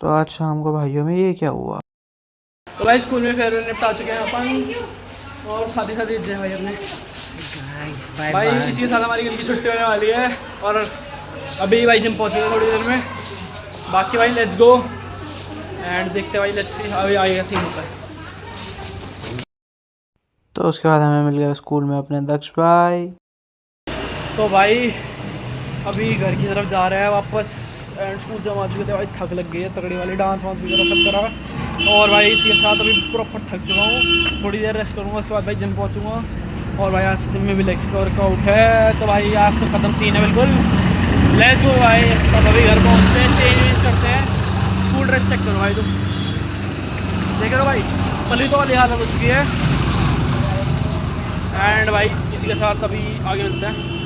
तो आज शाम को भाइयों में ये क्या हुआ। तो भाई स्कूल में फेयरवेल निपटा चुके हैं अपन और साथ ही साथ जय भाई अपने भाई इसी के साथ हमारी कल की छुट्टी होने वाली है और अभी भाई जिम पहुँचेंगे थोड़ी देर में। बाकी भाई लेट्स गो एंड देखते हैं भाई, लेट्स सी अभी आगे का सीन होता है। तो उसके बाद हमें मिल गया स्कूल में अपने दक्ष भाई। तो भाई अभी घर की तरफ जा रहे हैं वापस एंड स्कूल जम आ चुके थे भाई, थक लग गई है तगड़ी वाली, डांस वांस वगैरह सब करा और भाई इसी के साथ अभी प्रॉपर थक चुका हूँ। थोड़ी देर रेस्ट करूँगा, उसके बाद भाई जिम पहुँचूँगा और भाई आज जिम में भी लेग्स का वर्कआउट है। तो भाई आज तो ख़त्म सीन है बिल्कुल, लेट्स गो भाई। तब अभी घर पहुँचते हैं, चेंज वेंज करते हैं। स्कूल ड्रेस चेक करो भाई, तुम देख रहे हो भाई पली तो वाली हालत हो चुकी है। एंड भाई इसी के साथ अभी आगे मिलते हैं।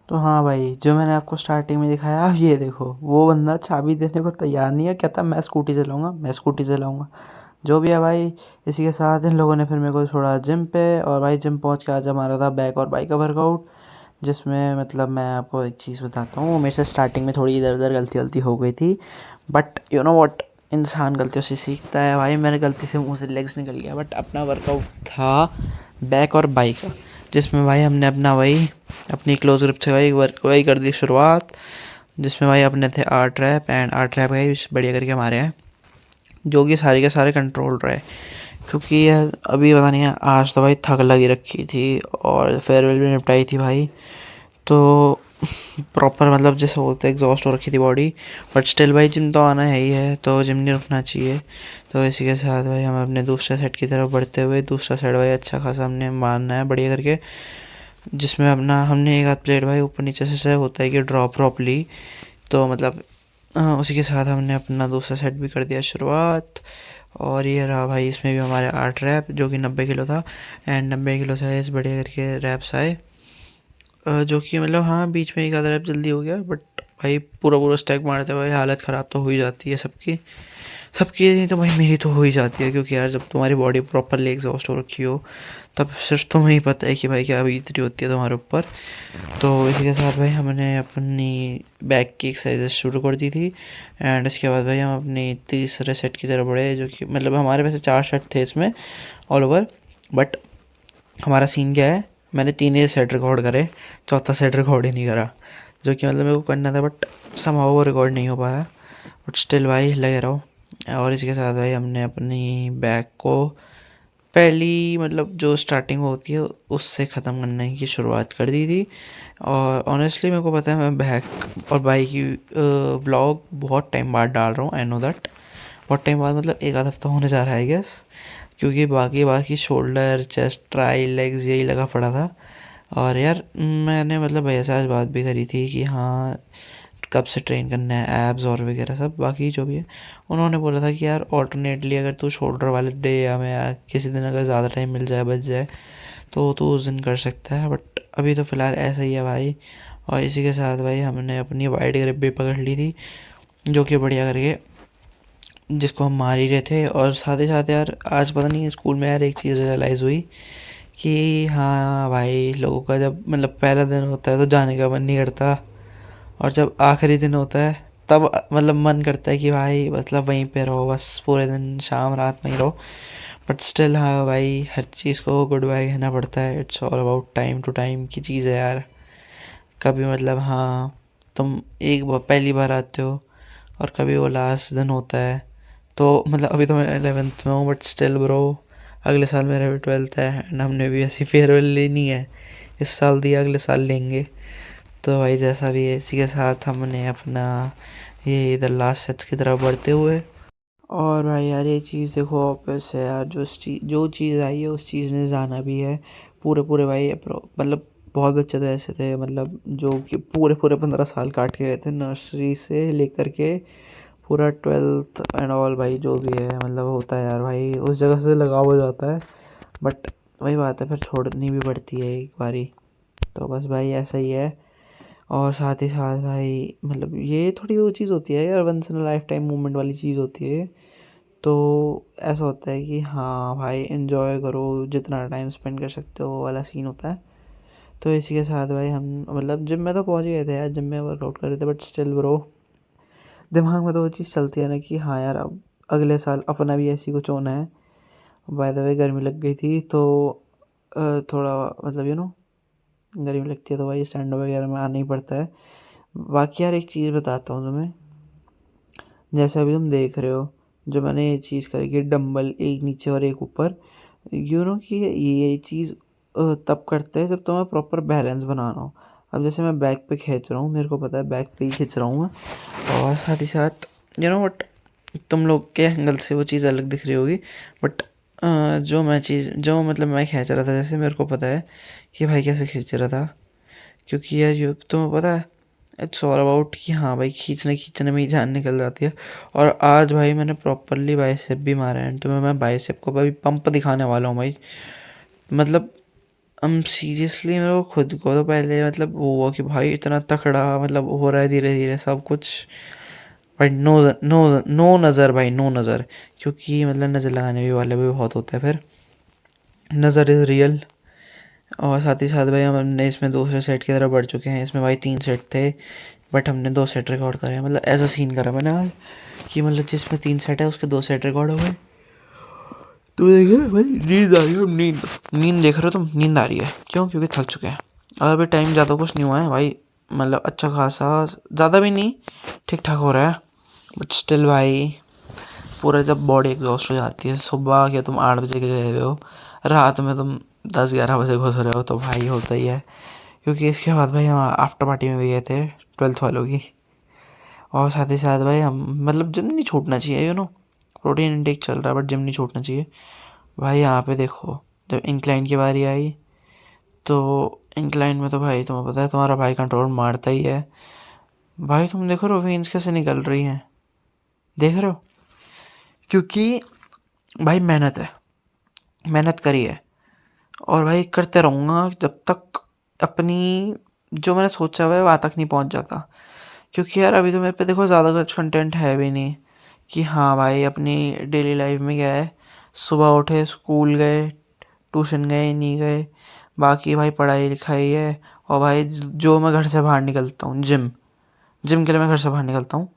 तो हाँ भाई, जो मैंने आपको स्टार्टिंग में दिखाया, अब ये देखो वो बंदा चाबी देने को तैयार नहीं है, कहता मैं स्कूटी चलाऊँगा, मैं स्कूटी चलाऊँगा। जो भी है भाई, इसी के साथ इन लोगों ने फिर मेरे को छोड़ा जिम पे। और भाई जिम पहुंच के आज हमारा था बैक और बाई का वर्कआउट, जिसमें मतलब मैं आपको एक चीज़ बताता हूँ, मेरे से स्टार्टिंग में थोड़ी इधर उधर गलती हो गई थी, बट यू नो व्हाट, इंसान गलतियों से सीखता है भाई। मेरे गलती से मुँह से लेग्स निकल गया, बट अपना वर्कआउट था बैक और बाई का, जिसमें भाई हमने अपना वही अपनी क्लोज ग्रिप से वही कर दी शुरुआत, जिसमें भाई अपने थे 8 रैप एंड 8 रैप भाई बढ़िया करके हमारे हैं, जो कि सारे के सारे कंट्रोल रहे। क्योंकि यार अभी पता नहीं है, आज तो भाई थक लगी रखी थी और फेयरवेल भी निपटाई थी भाई, तो प्रॉपर मतलब जैसे बोलते हैं एग्जॉस्ट हो रखी थी बॉडी। बट स्टिल भाई जिम तो आना है ही है, तो जिम नहीं रुकना चाहिए। तो इसी के साथ भाई हम अपने दूसरे सेट की तरफ बढ़ते हुए, दूसरा सेट भाई अच्छा खासा हमने मारना है बढ़िया करके, जिसमें अपना हमने एक आध प्लेट भाई ऊपर नीचे से होता है कि ड्रॉप ली, तो मतलब उसी के साथ हमने अपना दूसरा सेट भी कर दिया शुरुआत। और ये रहा भाई, इसमें भी हमारे 8 रैप जो कि 90 किलो था एंड 90 किलो से इस बढ़िया करके रैप्स आए, जो कि मतलब हाँ बीच में एक आधा रैप जल्दी हो गया, बट भाई पूरा पूरा स्टैक मारते हुए हालत ख़राब तो हो ही जाती है सबकी, सबकी नहीं तो भाई मेरी तो हो ही जाती है। क्योंकि यार जब तुम्हारी बॉडी प्रॉपरली एग्जॉस्ट हो रखी हो, तब सिर्फ तुम्हें ही पता है कि भाई क्या बीतती होती है तुम्हारे ऊपर। तो इसी के साथ भाई हमने अपनी बैक की एक्सरसाइजेस शुरू कर दी थी एंड इसके बाद भाई हम अपनी तीसरे सेट की तरफ बढ़े, जो कि मतलब हमारे वैसे 4 सेट थे इसमें ऑल ओवर, बट हमारा सीन क्या है, मैंने 3 ही सेट रिकॉर्ड करे, चौथा सेट रिकॉर्ड ही नहीं करा, जो कि मतलब मेरे को करना था, बट समहाउ वो रिकॉर्ड नहीं हो पाया। बट स्टिल भाई लगे रहो। और इसके साथ भाई हमने अपनी बैक को पहली मतलब जो स्टार्टिंग होती है उससे ख़त्म करने की शुरुआत कर दी थी। और ऑनेस्टली मेरे को पता है मैं बैक और बाई की व्लॉग बहुत टाइम बाद डाल रहा हूँ, आई नो दैट, बहुत टाइम बाद मतलब एक आध हफ्ता होने जा रहा है आई गेस, क्योंकि बाकी बाकी शोल्डर चेस्ट ट्राई लेग्स यही लगा पड़ा था। और यार मैंने मतलब भैया से आज बात भी करी थी कि हाँ कब से ट्रेन करना है एब्स और वगैरह सब बाकी जो भी है। उन्होंने बोला था कि यार ऑल्टरनेटली अगर तू शोल्डर वाले डे या किसी दिन अगर ज़्यादा टाइम मिल जाए बच जाए तो तू उस दिन कर सकता है, बट अभी तो फ़िलहाल ऐसा ही है भाई। और इसी के साथ भाई हमने अपनी वाइड ग्रिप भी पकड़ ली थी, जो कि बढ़िया करके जिसको हम मार ही रहे थे। और साथ ही साथ यार आज पता नहीं स्कूल में यार एक चीज़ रियलाइज़ हुई कि हाँ भाई लोगों का जब मतलब पहला दिन होता है तो जाने का मन नहीं करता, और जब आखिरी दिन होता है तब मतलब मन करता है कि भाई मतलब वहीं पे रहो बस पूरे दिन शाम रात वहीं रहो। बट स्टिल हाँ भाई हर चीज़ को गुड बाय कहना पड़ता है, it's all about time to time की चीज़ है यार। कभी मतलब हाँ तुम एक बार पहली बार आते हो और कभी वो लास्ट दिन होता है, तो मतलब अभी तो मैं 11th में हूँ बट स्टिल ब्रो अगले साल मेरा भी 12th है एंड हमने भी ऐसी फेयरवेल लेनी है, इस साल दिया अगले साल लेंगे। तो भाई जैसा भी है इसी के साथ हमने अपना ये इधर लास्ट सेट्स की तरफ बढ़ते हुए। और भाई यार ये चीज़ देखो वापस है यार, जो चीज़ आई है उस चीज़ ने जाना भी है। पूरे पूरे भाई मतलब बहुत बच्चे तो ऐसे थे मतलब जो कि पूरे पूरे 15 साल काट के गए थे, नर्सरी से लेकर के पूरा 12th एंड ऑल भाई जो भी है मतलब होता है यार भाई, उस जगह से लगाव हो जाता है। बट वही बात है फिर छोड़नी भी पड़ती है एक बारी, तो बस भाई ऐसा ही है। और साथ ही साथ भाई मतलब ये थोड़ी वो चीज़ होती है यार, once in life time moment वाली चीज़ होती है। तो ऐसा होता है कि हाँ भाई एंजॉय करो, जितना टाइम स्पेंड कर सकते हो वो वाला सीन होता है। तो इसी के साथ भाई हम मतलब जिम में तो पहुंच गए थे यार, जिम में वर्कआउट कर रहे थे, बट स्टिल ब्रो दिमाग में तो वो चीज़ चलती है ना कि हाँ यार अब अगले साल अपना भी ऐसी कुछ होना है। बाय द वे गर्मी लग गई थी तो थोड़ा मतलब गर्मी लगती है तो भाई स्टैंड वगैरह में आना ही पड़ता है। बाकी यार एक चीज़ बताता हूँ तुम्हें, जैसे अभी तुम देख रहे हो जो मैंने ये चीज़ करी कि डंबल एक नीचे और एक ऊपर, कि ये चीज़ तब करते हैं जब तुम्हें प्रॉपर बैलेंस बनाना हो। अब जैसे मैं बैक पे खींच रहा हूँ, मेरे को पता है बैक पे ही खींच रहा हूँ मैं, और साथ ही साथ वट तुम लोग के एंगल से वो चीज़ अलग दिख रही होगी, बट जो मतलब मैं खींच रहा था, जैसे मेरे को पता है कि भाई कैसे खींच रहा था। क्योंकि यार ये तुम्हें पता है इट्स ऑल अबाउट कि हाँ भाई खींचने खींचने में ही जान निकल जाती है। और आज भाई मैंने प्रॉपरली बाइसेप भी मारा है, तो मैं बाइसेप को भाई पंप दिखाने वाला हूँ भाई। मतलब सीरियसली मेरे को खुद को तो पहले मतलब वो हुआ कि भाई इतना तकड़ा मतलब हो रहा है धीरे धीरे सब कुछ। भाई नो नो नो नज़र भाई, नो नज़र, क्योंकि मतलब नज़र लगाने भी वाले भी बहुत होते हैं फिर। नज़र इज़ रियल। और साथ ही साथ भाई हमने इसमें दूसरे सेट की तरफ बढ़ चुके हैं। इसमें भाई 3 सेट थे, बट हमने 2 सेट रिकॉर्ड करे हैं। मतलब ऐसा सीन करा मैंने आज कि मतलब जिसमें 3 सेट है उसके 2 सेट रिकॉर्ड हो गए। तो देखिए भाई नींद आ रही है, नींद नींद देख रहे हो तुम, नींद आ रही है क्यों? क्योंकि थक चुके हैं। और अभी टाइम ज़्यादा कुछ नहीं हुआ है भाई, मतलब अच्छा खासा, ज़्यादा भी नहीं, ठीक ठाक हो रहा है। बट स्टिल भाई पूरा जब बॉडी एग्जॉस्ट हो जाती है, सुबह के तुम 8 बजे के गए हुए हो, रात में तुम 10-11 बजे घुस रहे हो, तो भाई होता ही है। क्योंकि इसके बाद भाई हम आफ्टर पार्टी में भी गए थे 12th वालों की। और साथ ही साथ भाई हम मतलब जिम नहीं छूटना चाहिए, प्रोटीन इंटेक चल रहा है बट जिम नहीं छूटना चाहिए। भाई यहाँ पे देखो, जब इंक्लाइन की बारी आई तो इंक्लाइन में तो भाई तुम्हें पता है तुम्हारा भाई कंट्रोल मारता ही है। भाई तुम देखो रहे हो वेन्स कैसे निकल रही हैं, देख रहे हो? क्योंकि भाई मेहनत है, मेहनत करी है, और भाई करते रहूँगा जब तक अपनी जो मैंने सोचा हुआ है वहाँ तक नहीं पहुँच जाता। क्योंकि यार अभी तो मेरे पे देखो ज़्यादा कुछ कंटेंट है भी नहीं कि हाँ भाई अपनी डेली लाइफ में क्या है, सुबह उठे स्कूल गए, ट्यूशन गए नहीं गए, बाकी भाई पढ़ाई लिखाई है। और भाई जो मैं घर से बाहर निकलता हूँ जिम, जिम के लिए मैं घर से बाहर निकलता हूँ,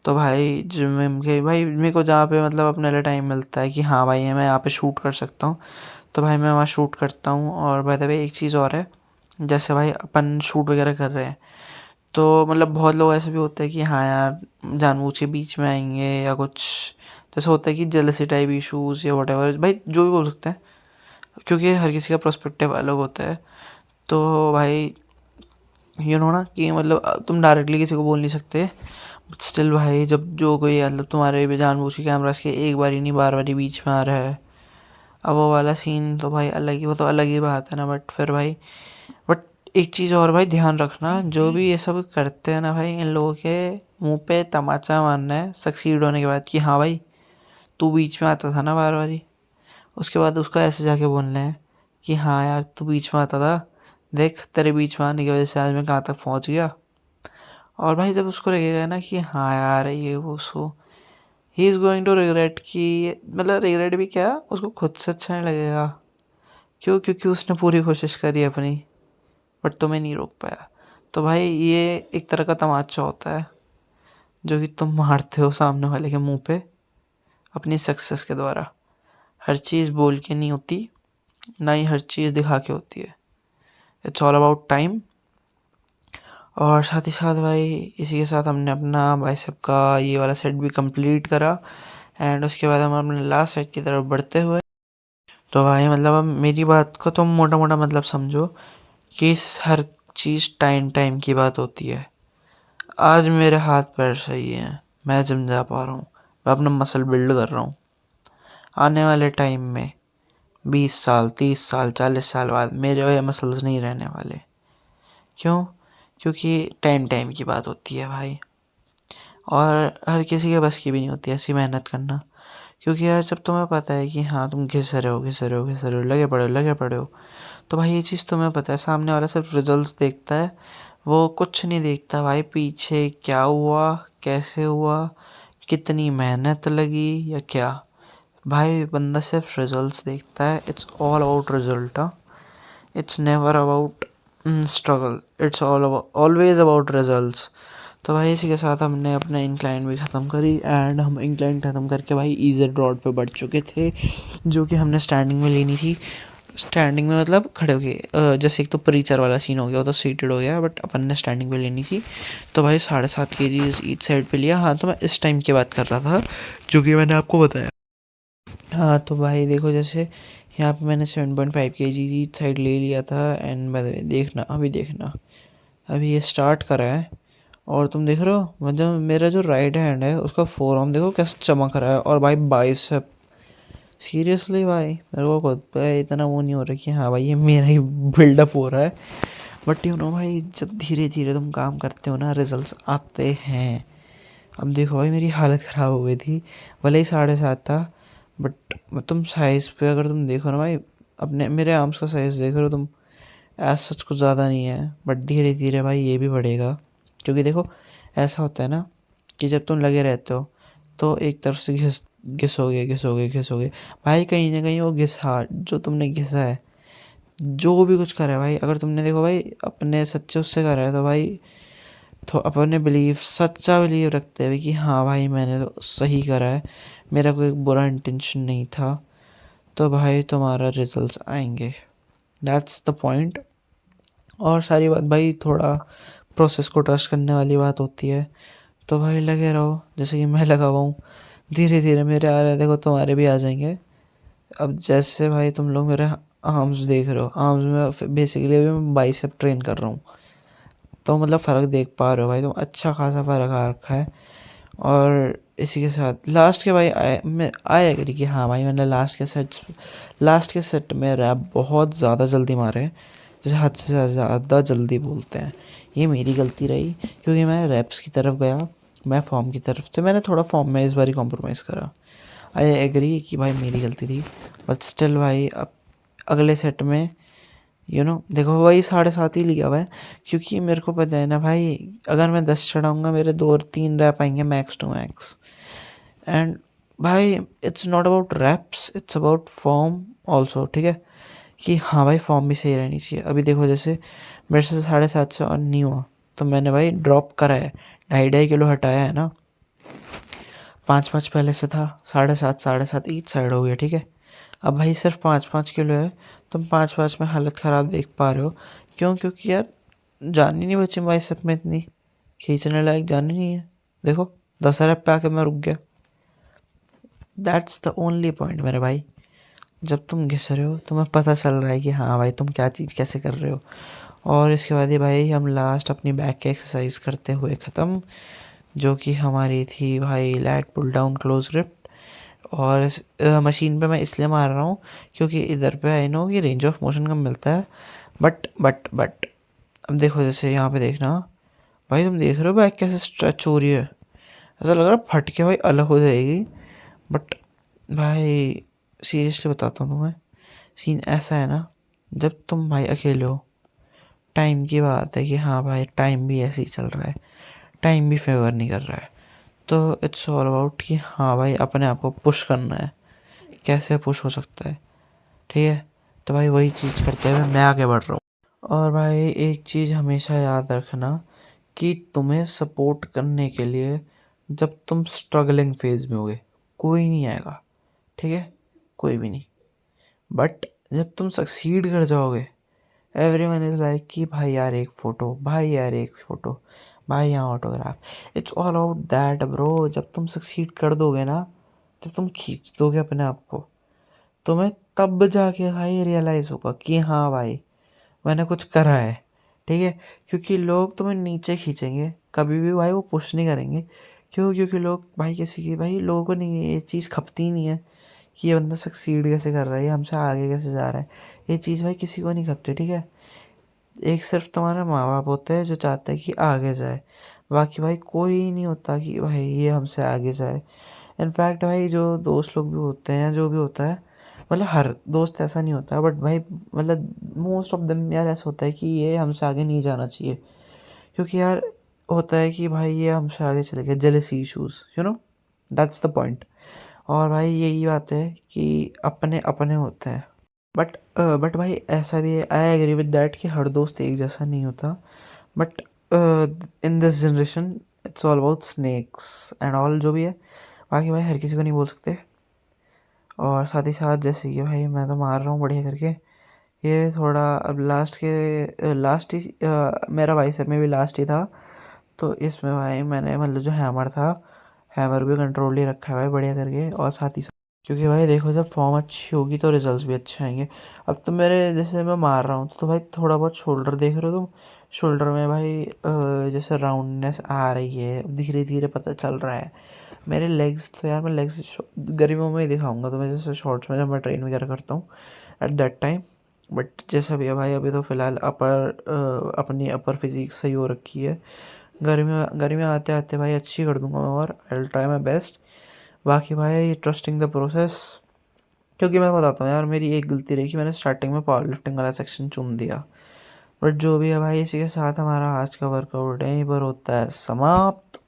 तो भाई जिम के भाई मेरे को जहाँ पे मतलब अपने लिए टाइम मिलता है कि हाँ भाई मैं यहाँ पे शूट कर सकता हूँ, तो भाई मैं वहाँ शूट करता हूँ। और बाय द वे एक चीज़ और है, जैसे भाई अपन शूट वगैरह कर रहे हैं तो मतलब बहुत लोग ऐसे भी होते हैं कि हाँ यार जानबूझ के बीच में आएंगे या कुछ, जैसे होता है कि जेलसी टाइप इशूज़ या वट भाई जो भी बोल सकते हैं, क्योंकि हर किसी का पर्सपेक्टिव अलग होता है। तो भाई ना कि मतलब तुम डायरेक्टली किसी को बोल नहीं सकते, बट स्टिल भाई जब जो कोई मतलब तुम्हारे भी जानबूझ के कैमरास के एक बारी नहीं बार बारी बीच में आ रहा है, अब वो वाला सीन तो भाई अलग ही, वो तो अलग ही बात है ना। बट फिर भाई बट एक चीज़ और भाई ध्यान रखना, जो भी ये सब करते हैं ना भाई, इन लोगों के मुंह पे तमाचा मारना है सक्सीड होने के बाद कि हाँ भाई तू बीच में आता था ना बार बारी। उसके बाद उसको ऐसे जाके बोलना है कि हाँ यार तू बीच में आता था, देख तेरे बीच में आने की वजह से आज मैं कहाँ तक पहुँच गया। और भाई जब उसको लगेगा ना कि हाँ यार ये वो so he is going to regret, कि मतलब रिग्रेट भी क्या, उसको खुद से अच्छा नहीं लगेगा। क्यों? क्योंकि उसने पूरी कोशिश करी अपनी, बट तुम्हें नहीं रोक पाया। तो भाई ये एक तरह का तमाचा होता है जो कि तुम मारते हो सामने वाले के मुंह पे अपनी सक्सेस के द्वारा। हर चीज़ बोल के नहीं होती, ना ही हर चीज़ दिखा के होती है। It's all about time. और साथ ही साथ भाई इसी के साथ हमने अपना बाइसेप का ये वाला सेट भी कंप्लीट करा, एंड उसके बाद हम अपने लास्ट सेट की तरफ बढ़ते हुए, तो भाई मतलब अब मेरी बात को तुम मोटा मोटा मतलब समझो कि हर चीज़ टाइम टाइम की बात होती है। आज मेरे हाथ पैर सही हैं, मैं जिम जा पा रहा हूँ, मैं अपना मसल बिल्ड कर रहा हूँ। आने वाले टाइम में 20 साल 30 साल 40 साल बाद मेरे ये मसल्स नहीं रहने वाले। क्यों? क्योंकि टाइम टाइम की बात होती है भाई, और हर किसी के बस की भी नहीं होती ऐसी मेहनत करना। क्योंकि यार जब तुम्हें पता है कि हाँ तुम घिस रहे हो घिस रहे हो घिस रहे हो, लगे पड़े हो, तो भाई ये चीज़ तुम्हें पता है, सामने वाला सिर्फ रिजल्ट्स देखता है, वो कुछ नहीं देखता भाई पीछे क्या हुआ, कैसे हुआ, कितनी मेहनत लगी या क्या। भाई बंदा सिर्फ रिजल्ट्स देखता है। It's all about result. It's never about struggle, it's all always about results. तो भाई इसी के साथ हमने अपना इंक्लाइन भी ख़त्म करी एंड हम इंक्लाइन ख़त्म करके भाई इजेड रोड पे बढ़ चुके थे, जो कि हमने स्टैंडिंग में लेनी थी। स्टैंडिंग में मतलब खड़े हो गए, जैसे एक तो प्रीचर वाला सीन हो गया, वो तो सीटेड हो गया, बट अपन ने स्टैंडिंग पे लेनी थी। तो भाई 7.5 kg ईच साइड पे लिया। हाँ, तो मैं इस टाइम की बात कर रहा था जो कि मैंने आपको बताया। हाँ, तो भाई देखो, जैसे यहाँ पे मैंने 7.5 kg ईच साइड ले लिया था। एंड बाय द वे देखना, अभी देखना, अभी ये स्टार्ट करा है और तुम देख रहे हो, मतलब मेरा जो राइट हैंड है उसका फोर आर्म देखो कैसे चमक रहा है। और भाई बाइसेप, सीरियसली भाई मेरे को खुद पे इतना वो नहीं हो रहा कि हाँ भाई ये मेरा ही बिल्डअप हो रहा है। बट यू नो भाई, जब धीरे धीरे तुम काम करते हो ना, रिजल्ट्स आते हैं। अब देखो भाई, मेरी हालत ख़राब हो गई थी, भले ही 7.5 था, बट तुम साइज़ पे अगर तुम देखो ना भाई, अपने मेरे आर्म्स का साइज़ देख रहे हो तुम, एज सच कुछ ज़्यादा नहीं है, बट धीरे धीरे भाई ये भी बढ़ेगा। क्योंकि देखो, ऐसा होता है ना कि जब तुम लगे रहते हो तो एक तरफ से घिसोगे घिसोगे घिसोगे, भाई कहीं ना कहीं वो घिसा जो तुमने घिसा है, जो भी कुछ करा है भाई, अगर तुमने देखो भाई अपने सच्चे उससे करा है, तो भाई तो अपने बिलीव, सच्चा बिलीव रखते हुए कि हाँ भाई मैंने तो सही करा है, मेरा कोई बुरा इंटेंशन नहीं था, तो भाई तुम्हारा रिजल्ट्स आएंगे। That's the point. और सारी बात भाई थोड़ा प्रोसेस को ट्रस्ट करने वाली बात होती है। तो भाई लगे रहो जैसे कि मैं लगा हुआ हूँ, धीरे धीरे मेरे आ रहे हैं, देखो तुम्हारे भी आ जाएंगे। अब जैसे भाई तुम लोग मेरे आर्म्स देख रहे हो, आर्म्स में बेसिकली अभी मैं बाइसेप ट्रेन कर रहा हूँ, तो मतलब फ़र्क देख पा रहे हो भाई तुम, अच्छा खासा फ़र्क आ रखा है। और इसी के साथ लास्ट के भाई आई एग्री कि हाँ भाई मैंने लास्ट के सेट में रैप बहुत ज़्यादा जल्दी मारे हैं, जैसे हद से ज़्यादा जल्दी बोलते हैं। ये मेरी गलती रही क्योंकि मैं रैप्स की तरफ गया, मैं फॉर्म की तरफ से मैंने थोड़ा फॉर्म में इस बार कॉम्प्रोमाइज़ करा। आई एग्री कि भाई मेरी गलती थी, बट स्टिल भाई अब अगले सेट में देखो वही 7.5 ही लिया हुआ है, क्योंकि मेरे को पता है ना भाई, अगर मैं 10 चढ़ाऊँगा मेरे 2 और 3 रैप आएंगे मैक्स टू मैक्स। एंड भाई it's not about reps, it's about form also, ठीक है, कि हाँ भाई फॉर्म भी सही रहनी चाहिए। अभी देखो जैसे मेरे से 7.5 से और नहीं हुआ, तो मैंने भाई ड्रॉप करा है, 2.5 किलो हटाया है ना, 5-5 पहले से था, 7.5 ईच साइड हो गया, ठीक है। अब भाई सिर्फ 5-5 किलो है, तुम 5-5 में हालत ख़राब देख पा रहे हो। क्यों? क्योंकि यार जान ही नहीं बची बाइसेप में इतनी, खींचने लायक जान ही नहीं है। देखो 10 रैप पे आके मैं रुक गया। दैट्स द ओनली पॉइंट मेरे भाई, जब तुम घिस रहे हो तुम्हें पता चल रहा है कि हाँ भाई तुम क्या चीज़ कैसे कर रहे हो। और इसके बाद ही भाई हम लास्ट अपनी बैक की एक्सरसाइज करते हुए ख़त्म, जो कि हमारी थी भाई lat pull down close grip. और इस मशीन पे मैं इसलिए मार रहा हूँ क्योंकि इधर पे आई नो कि रेंज ऑफ मोशन कम मिलता है। बट अब देखो जैसे यहाँ पे देखना, भाई तुम देख रहे हो बैक कैसे स्ट्रेच हो रही है, ऐसा लग रहा है फट के भाई अलग हो जाएगी। बट भाई सीरियसली बताता हूँ तुम्हें, सीन ऐसा है ना, जब तुम भाई अकेले हो, टाइम की बात है कि हाँ भाई टाइम भी ऐसे ही चल रहा है, टाइम भी फेवर नहीं कर रहा है, तो इट्स ऑल अबाउट कि हाँ भाई अपने आप को पुश करना है, कैसे पुश हो सकता है, ठीक है। तो भाई वही चीज़ करते हुए मैं आगे बढ़ रहा हूँ। और भाई एक चीज़ हमेशा याद रखना कि तुम्हें सपोर्ट करने के लिए जब तुम स्ट्रगलिंग फेज में होगे कोई नहीं आएगा, ठीक है, कोई भी नहीं। बट जब तुम सक्सीड कर जाओगे, एवरीवन इज़ लाइक कि भाई यार एक फ़ोटो, भाई यार एक फ़ोटो, भाई यहाँ autograph. It's all about that bro. जब तुम सक्सीड कर दोगे ना, जब तुम खींच दोगे अपने आप को, तुम्हें तब जाके भाई रियलाइज़ होगा कि हाँ भाई मैंने कुछ करा है, ठीक है। क्योंकि लोग तुम्हें नीचे खींचेंगे, कभी भी भाई वो पुश नहीं करेंगे। क्यों? क्योंकि लोग भाई किसी की, भाई लोगों को नहीं ये चीज़ खपती ही नहीं है कि ये बंदा सक्सीड कैसे कर रहा है, ये हमसे आगे कैसे जा रहा है। ये चीज़ भाई किसी को नहीं खपती, ठीक है। एक सिर्फ तुम्हारे माँ बाप होते हैं जो चाहते हैं कि आगे जाए, बाकी भाई कोई नहीं होता कि भाई ये हमसे आगे जाए। इनफैक्ट भाई जो दोस्त लोग भी होते हैं, जो भी होता है, मतलब हर दोस्त ऐसा नहीं होता, बट भाई मतलब मोस्ट ऑफ देम यार ऐसा होता है कि ये हमसे आगे नहीं जाना चाहिए, क्योंकि यार होता है कि भाई ये हमसे आगे चले गए, jealousy issues, that's the point. और भाई यही बात है कि अपने अपने होते हैं। बट भाई ऐसा भी है, आई एग्री विद दैट, कि हर दोस्त एक जैसा नहीं होता। But in this generation it's all about snakes and all जो भी है। बाकी भाई हर किसी को नहीं बोल सकते। और साथ ही साथ जैसे कि भाई मैं तो मार रहा हूँ बढ़िया करके। ये थोड़ा अब लास्ट के लास्ट ही मेरा बाइसेप में भी लास्ट ही था, तो इसमें भाई मैंने मतलब जो हैमर था, हैमर भी कंट्रोल ही रखा है भाई बढ़िया करके। और साथ ही साथ क्योंकि भाई देखो जब फॉर्म अच्छी होगी तो रिजल्ट्स भी अच्छे आएंगे। अब तो मेरे जैसे मैं मार रहा हूँ तो भाई थोड़ा बहुत शोल्डर देख रहे हो तुम, शोल्डर में भाई जैसे राउंडनेस आ रही है धीरे धीरे पता चल रहा है। मेरे लेग्स तो यार मैं लेग्स गर्मियों में ही दिखाऊंगा तो मैं जैसे शॉर्ट्स में जब मैं ट्रेन वगैरह करता हूँ एट दैट टाइम। बट जैसा भी है भाई अभी तो फ़िलहाल अपनी अपर फिजिक सही हो रखी है। गर्मियाँ आते आते भाई अच्छी कर दूंगा मैं, और I will try my best. बाकी भाई ट्रस्टिंग द प्रोसेस। क्योंकि मैं बताता हूँ यार मेरी एक गलती रही कि मैंने स्टार्टिंग में पावर लिफ्टिंग वाला सेक्शन चुन दिया। बट जो भी है भाई इसी के साथ हमारा आज का वर्कआउट यहीं पर होता है समाप्त।